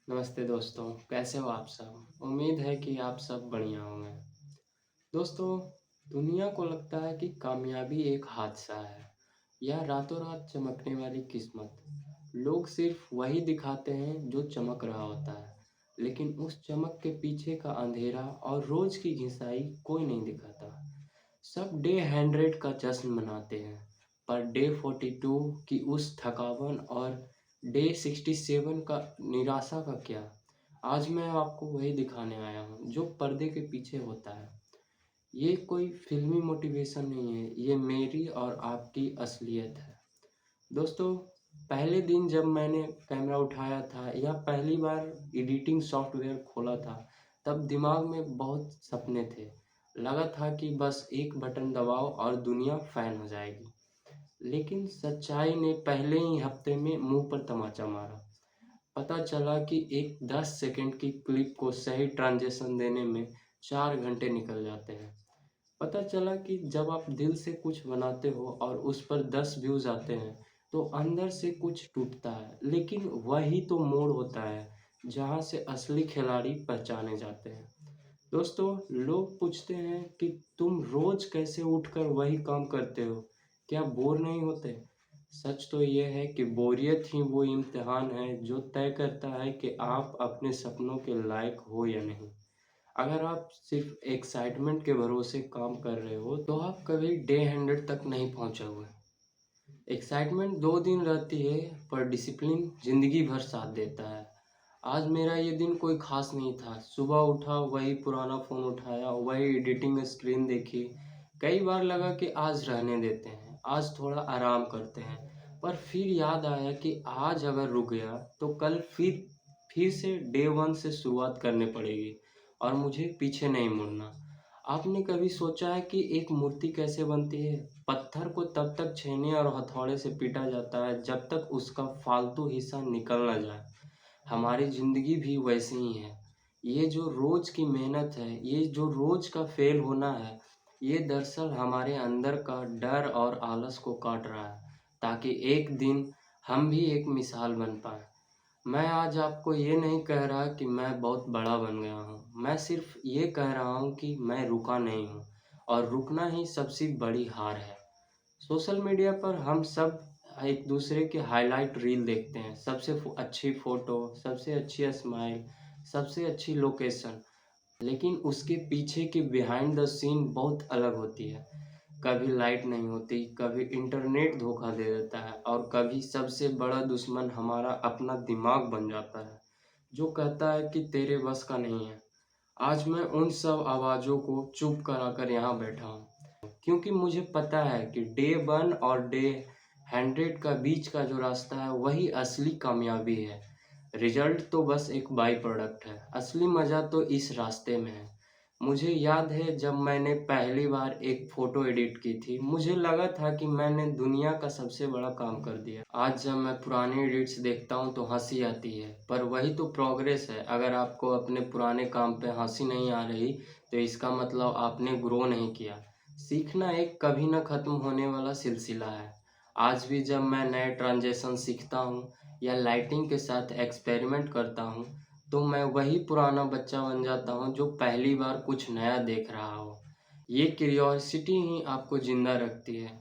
नमस्ते दोस्तों, कैसे हो आप सब? उम्मीद है कि आप सब बढ़िया होंगे। दोस्तों, दुनिया को लगता है कि कामयाबी एक हादसा है या रातों रात चमकने वाली किस्मत। लोग सिर्फ वही दिखाते हैं जो चमक रहा होता है, लेकिन उस चमक के पीछे का अंधेरा और रोज की घिसाई कोई नहीं दिखाता। सब डे 100 का जश्न मनाते हैं, पर डे 42 की उस थकावन और डे 67 का निराशा का क्या? आज मैं आपको वही दिखाने आया हूँ जो पर्दे के पीछे होता है। ये कोई फिल्मी मोटिवेशन नहीं है, ये मेरी और आपकी असलियत है। दोस्तों, पहले दिन जब मैंने कैमरा उठाया था या पहली बार एडिटिंग सॉफ्टवेयर खोला था, तब दिमाग में बहुत सपने थे। लगा था कि बस एक बटन दबाओ और दुनिया फ़ैन हो जाएगी। लेकिन सच्चाई ने पहले ही हफ्ते में मुंह पर तमाचा मारा। पता चला कि एक 10 सेकंड की क्लिप को सही ट्रांजिशन देने में 4 घंटे निकल जाते हैं। पता चला कि जब आप दिल से कुछ बनाते हो और उस पर 10 व्यूज़ आते हैं, तो अंदर से कुछ टूटता है। लेकिन वही तो मोड़ होता है, जहाँ से असली खिलाड़ी पहचाने जाते हैं। दोस्तों, लोग पूछते हैं कि तुम रोज़ कैसे उठकर वही काम करते हो? क्या बोर नहीं होते? सच तो ये है कि बोरियत ही वो इम्तिहान है जो तय करता है कि आप अपने सपनों के लायक हो या नहीं। अगर आप सिर्फ एक्साइटमेंट के भरोसे काम कर रहे हो तो आप कभी डे 100 तक नहीं पहुंचोगे। एक्साइटमेंट 2 दिन रहती है, पर डिसिप्लिन जिंदगी भर साथ देता है। आज मेरा ये दिन कोई खास नहीं था। सुबह उठा, वही पुराना फ़ोन उठाया, वही एडिटिंग स्क्रीन देखी। कई बार लगा कि आज रहने देते हैं, आज थोड़ा आराम करते हैं। पर फिर याद आया कि आज अगर रुक गया तो कल फिर से डे 1 से शुरुआत करनी पड़ेगी और मुझे पीछे नहीं मुड़ना। आपने कभी सोचा है कि एक मूर्ति कैसे बनती है? पत्थर को तब तक छेने और हथौड़े से पीटा जाता है जब तक उसका फालतू हिस्सा निकल ना जाए। हमारी ज़िंदगी भी वैसे ही है। ये जो रोज़ की मेहनत है, ये जो रोज़ का फ़ेल होना है, ये दरअसल हमारे अंदर का डर और आलस को काट रहा है, ताकि एक दिन हम भी एक मिसाल बन पाएँ। मैं आज आपको ये नहीं कह रहा कि मैं बहुत बड़ा बन गया हूँ। मैं सिर्फ़ ये कह रहा हूँ कि मैं रुका नहीं हूँ, और रुकना ही सबसे बड़ी हार है। सोशल मीडिया पर हम सब एक दूसरे के हाइलाइट रील देखते हैं। सबसे अच्छी फ़ोटो, सबसे अच्छी स्माइल, सबसे अच्छी लोकेशन। लेकिन उसके पीछे की बिहाइंड द सीन बहुत अलग होती है। कभी लाइट नहीं होती, कभी इंटरनेट धोखा दे देता है, और कभी सबसे बड़ा दुश्मन हमारा अपना दिमाग बन जाता है, जो कहता है कि तेरे बस का नहीं है। आज मैं उन सब आवाज़ों को चुप कराकर यहाँ बैठा हूँ, क्योंकि मुझे पता है कि डे 1 और डे 100 का बीच का जो रास्ता है, वही असली कामयाबी है। रिजल्ट तो बस एक बाई प्रोडक्ट है, असली मज़ा तो इस रास्ते में है। मुझे याद है जब मैंने पहली बार एक फ़ोटो एडिट की थी, मुझे लगा था कि मैंने दुनिया का सबसे बड़ा काम कर दिया। आज जब मैं पुराने एडिट्स देखता हूँ तो हँसी आती है, पर वही तो प्रोग्रेस है। अगर आपको अपने पुराने काम पे हँसी नहीं आ रही, तो इसका मतलब आपने ग्रो नहीं किया। सीखना एक कभी न ख़त्म होने वाला सिलसिला है। आज भी जब मैं नए ट्रांज़िशन सीखता हूँ या लाइटिंग के साथ एक्सपेरिमेंट करता हूँ, तो मैं वही पुराना बच्चा बन जाता हूँ जो पहली बार कुछ नया देख रहा हो। ये क्यूरियोसिटी ही आपको ज़िंदा रखती है।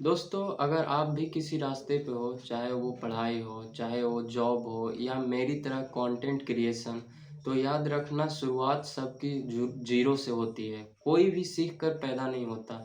दोस्तों, अगर आप भी किसी रास्ते पे हो, चाहे वो पढ़ाई हो, चाहे वो जॉब हो या मेरी तरह कंटेंट क्रिएशन, तो याद रखना, शुरुआत सबकी ज़ीरो से होती है। कोई भी सीख कर पैदा नहीं होता।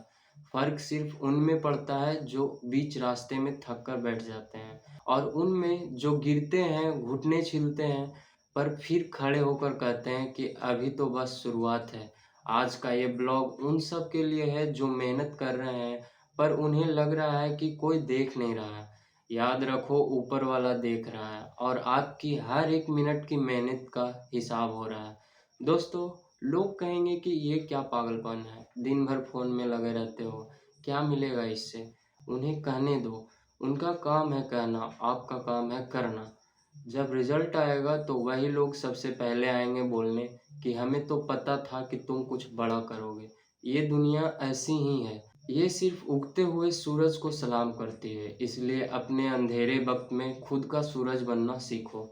फ़र्क सिर्फ़ उनमें पड़ता है जो बीच रास्ते में थक कर बैठ जाते हैं, और उनमें जो गिरते हैं, घुटने छिलते हैं, पर फिर खड़े होकर कहते हैं कि अभी तो बस शुरुआत है। आज का ये ब्लॉग उन सब के लिए है जो मेहनत कर रहे हैं, पर उन्हें लग रहा है कि कोई देख नहीं रहा है। याद रखो, ऊपर वाला देख रहा है, और आपकी हर एक मिनट की मेहनत का हिसाब हो रहा है। दोस्तों, लोग कहेंगे कि ये क्या पागलपन है, दिन भर फ़ोन में लगे रहते हो, क्या मिलेगा इससे? उन्हें कहने दो, उनका काम है कहना, आपका काम है करना। जब रिजल्ट आएगा तो वही लोग सबसे पहले आएंगे बोलने कि हमें तो पता था कि तुम कुछ बड़ा करोगे। ये दुनिया ऐसी ही है। ये सिर्फ उगते हुए सूरज को सलाम करती है, इसलिए अपने अंधेरे वक्त में खुद का सूरज बनना सीखो।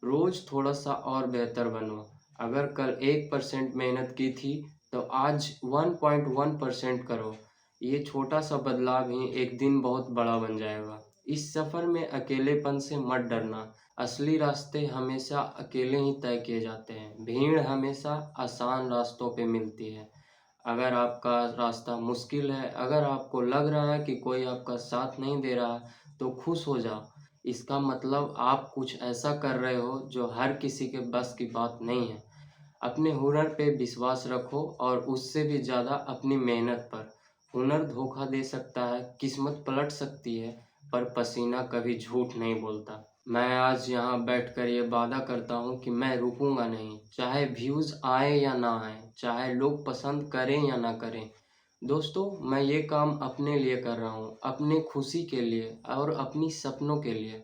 रोज़ थोड़ा-सा और बेहतर बनो। अगर कल 1% मेहनत की थी, तो आज 1.1% करो। ये छोटा-सा बदलाव ही एक दिन बहुत बड़ा बन जाएगा। इस सफ़र में अकेलेपन से मत डरना। असली रास्ते हमेशा अकेले ही तय किए जाते हैं। भीड़ हमेशा आसान रास्तों पे मिलती है। अगर आपका रास्ता मुश्किल है, अगर आपको लग रहा है कि कोई आपका साथ नहीं दे रहा, तो खुश हो जाओ। इसका मतलब आप कुछ ऐसा कर रहे हो जो हर किसी के बस की बात नहीं है। अपने हुनर पे विश्वास रखो और उससे भी ज़्यादा अपनी मेहनत पर। हुनर धोखा दे सकता है, किस्मत पलट सकती है, पर पसीना कभी झूठ नहीं बोलता। मैं आज यहाँ बैठकर ये वादा करता हूँ कि मैं रुकूंगा नहीं, चाहे व्यूज़ आए या ना आए, चाहे लोग पसंद करें या ना करें। दोस्तों, मैं ये काम अपने लिए कर रहा हूँ, अपने खुशी के लिए और अपनी सपनों के लिए।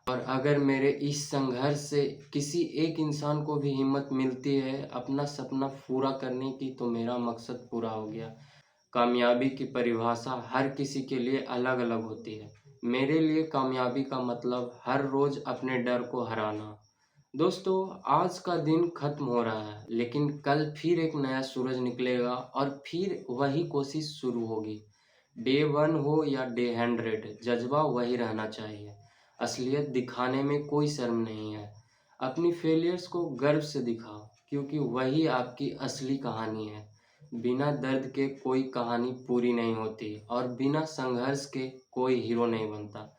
और अगर मेरे इस संघर्ष से किसी एक इंसान को भी हिम्मत मिलती है अपना सपना पूरा करने की, तो मेरा मकसद पूरा हो गया। कामयाबी की परिभाषा हर किसी के लिए अलग-अलग होती है। मेरे लिए कामयाबी का मतलब हर रोज़ अपने डर को हराना। दोस्तों, आज का दिन खत्म हो रहा है, लेकिन कल फिर एक नया सूरज निकलेगा और फिर वही कोशिश शुरू होगी। डे 1 हो या डे 100, जज़्बा वही रहना चाहिए। असलियत दिखाने में कोई शर्म नहीं है। अपनी फेलियर्स को गर्व से दिखाओ, क्योंकि वही आपकी असली कहानी है। बिना दर्द के कोई कहानी पूरी नहीं होती और बिना संघर्ष के कोई हीरो नहीं बनता।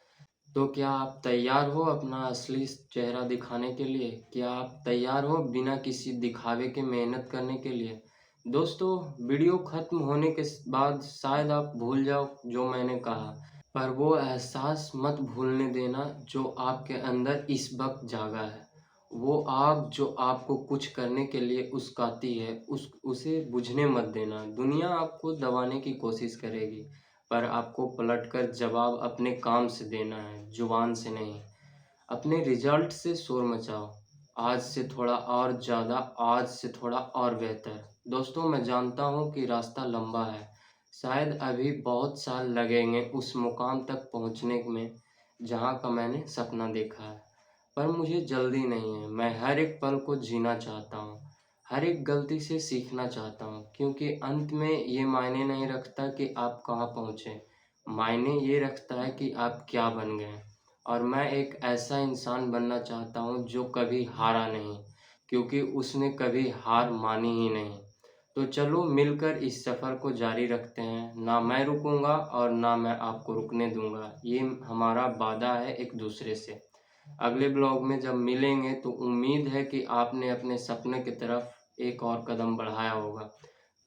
तो क्या आप तैयार हो अपना असली चेहरा दिखाने के लिए? क्या आप तैयार हो बिना किसी दिखावे के मेहनत करने के लिए? दोस्तों, वीडियो खत्म होने के बाद शायद आप भूल जाओ जो मैंने कहा, पर वो एहसास मत भूलने देना जो आपके अंदर इस वक्त जागा है। वो आग जो आपको कुछ करने के लिए उकसाती है, उसे बुझने मत देना। दुनिया आपको दबाने की कोशिश करेगी, पर आपको पलटकर जवाब अपने काम से देना है, जुबान से नहीं। अपने रिजल्ट से शोर मचाओ। आज से थोड़ा और ज़्यादा, आज से थोड़ा और बेहतर। दोस्तों, मैं जानता हूँ कि रास्ता लंबा है। शायद अभी बहुत साल लगेंगे उस मुकाम तक पहुँचने में जहाँ का मैंने सपना देखा है। पर मुझे जल्दी नहीं है। मैं हर एक पल को जीना चाहता हूँ। हर एक गलती से सीखना चाहता हूँ, क्योंकि अंत में ये मायने नहीं रखता कि आप कहाँ पहुँचे। मायने ये रखता है कि आप क्या बन गए। और मैं एक ऐसा इंसान बनना चाहता हूँ जो कभी हारा नहीं, क्योंकि उसने कभी हार मानी ही नहीं। तो चलो मिलकर इस सफ़र को जारी रखते हैं। ना मैं रुकूंगा और ना मैं आपको रुकने दूंगा। ये हमारा वादा है एक दूसरे से। अगले ब्लॉग में जब मिलेंगे तो उम्मीद है कि आपने अपने सपने की तरफ एक और कदम बढ़ाया होगा।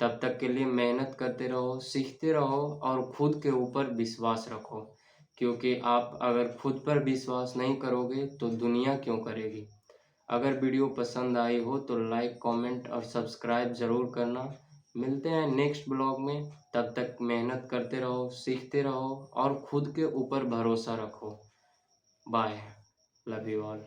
तब तक के लिए मेहनत करते रहो, सीखते रहो और खुद के ऊपर विश्वास रखो, क्योंकि आप अगर खुद पर विश्वास नहीं करोगे तो दुनिया क्यों करेगी। अगर वीडियो पसंद आई हो तो लाइक, कमेंट और सब्सक्राइब ज़रूर करना। मिलते हैं नेक्स्ट ब्लॉग में। तब तक मेहनत करते रहो, सीखते रहो और खुद के ऊपर भरोसा रखो। बाय। Love you all.